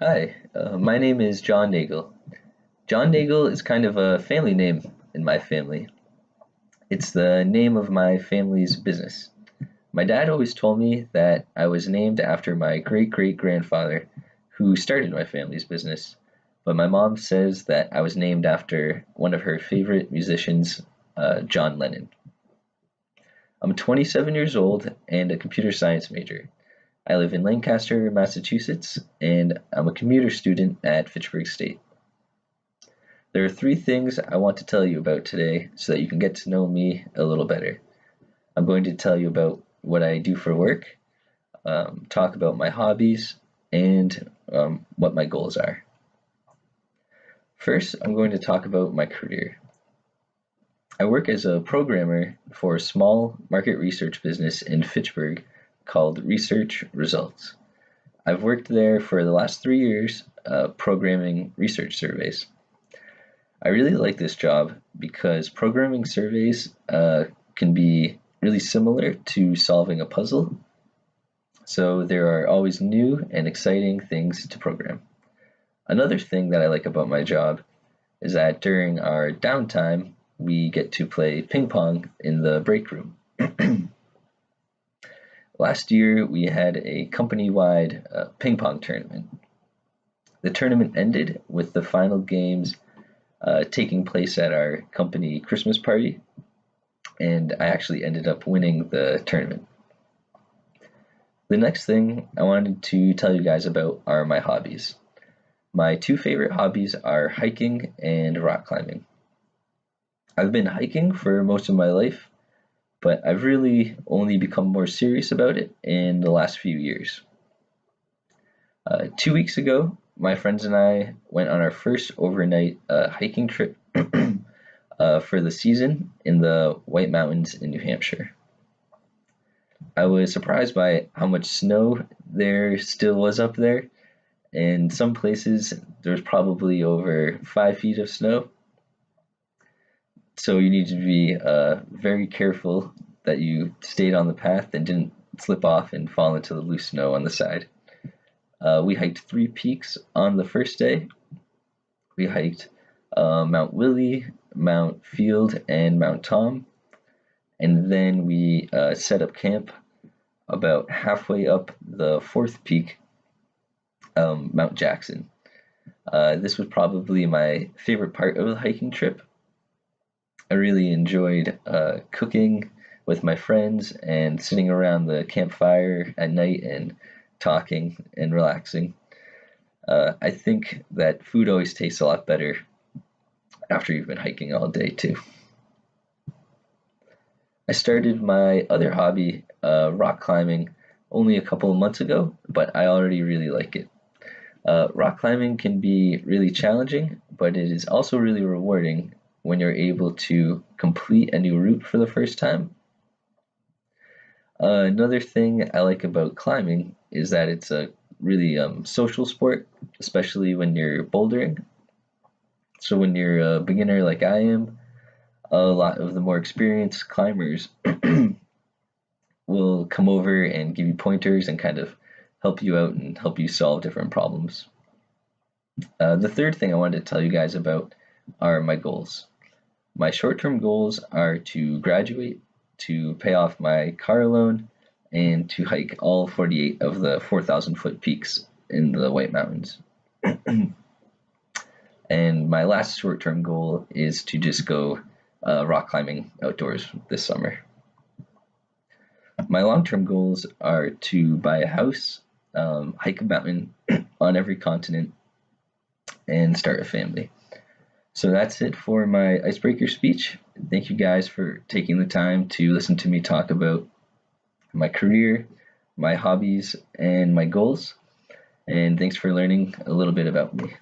Hi, my name is John Nagel. John Nagel is kind of a family name in my family. It's the name of my family's business. My dad always told me that I was named after my great great grandfather who started my family's business, but my mom says that I was named after one of her favorite musicians, John Lennon. I'm 27 years old and a computer science major. I live in Lancaster, Massachusetts, and I'm a commuter student at Fitchburg State. There are three things I want to tell you about today so that you can get to know me a little better. I'm going to tell you about what I do for work, talk about my hobbies, and what my goals are. First, I'm going to talk about my career. I work as a programmer for a small market research business in Fitchburg called Research Results. I've worked there for the last 3 years programming research surveys. I really like this job because programming surveys can be really similar to solving a puzzle. So there are always new and exciting things to program. Another thing that I like about my job is that during our downtime, we get to play ping pong in the break room. Last year, we had a company-wide ping pong tournament. The tournament ended with the final games taking place at our company Christmas party, and I actually ended up winning the tournament. The next thing I wanted to tell you guys about are my hobbies. My two favorite hobbies are hiking and rock climbing. I've been hiking for most of my life, but I've really only become more serious about it in the last few years. 2 weeks ago, my friends and I went on our first overnight hiking trip for the season in the White Mountains in New Hampshire. I was surprised by how much snow there still was up there. In some places, there's probably over 5 feet of snow. So you need to be very careful that you stayed on the path and didn't slip off and fall into the loose snow on the side. We hiked three peaks on the first day. We hiked Mount Willie, Mount Field, and Mount Tom. And then we set up camp about halfway up the fourth peak, Mount Jackson. This was probably my favorite part of the hiking trip. I really enjoyed cooking with my friends and sitting around the campfire at night and talking and relaxing. I think that food always tastes a lot better after you've been hiking all day too. I started my other hobby, rock climbing, only a couple of months ago, but I already really like it. Rock climbing can be really challenging, but it is also really rewarding when you're able to complete a new route for the first time. Another thing I like about climbing is that it's a really social sport, especially when you're bouldering. So when you're a beginner like I am, a lot of the more experienced climbers will come over and give you pointers and kind of help you out and help you solve different problems. The third thing I wanted to tell you guys about are my goals. My short-term goals are to graduate, to pay off my car loan, and to hike all 48 of the 4,000-foot peaks in the White Mountains. And my last short-term goal is to just go rock climbing outdoors this summer. My long-term goals are to buy a house, hike a mountain on every continent, and start a family. So that's it for my icebreaker speech. Thank you guys for taking the time to listen to me talk about my career, my hobbies, and my goals. And thanks for learning a little bit about me.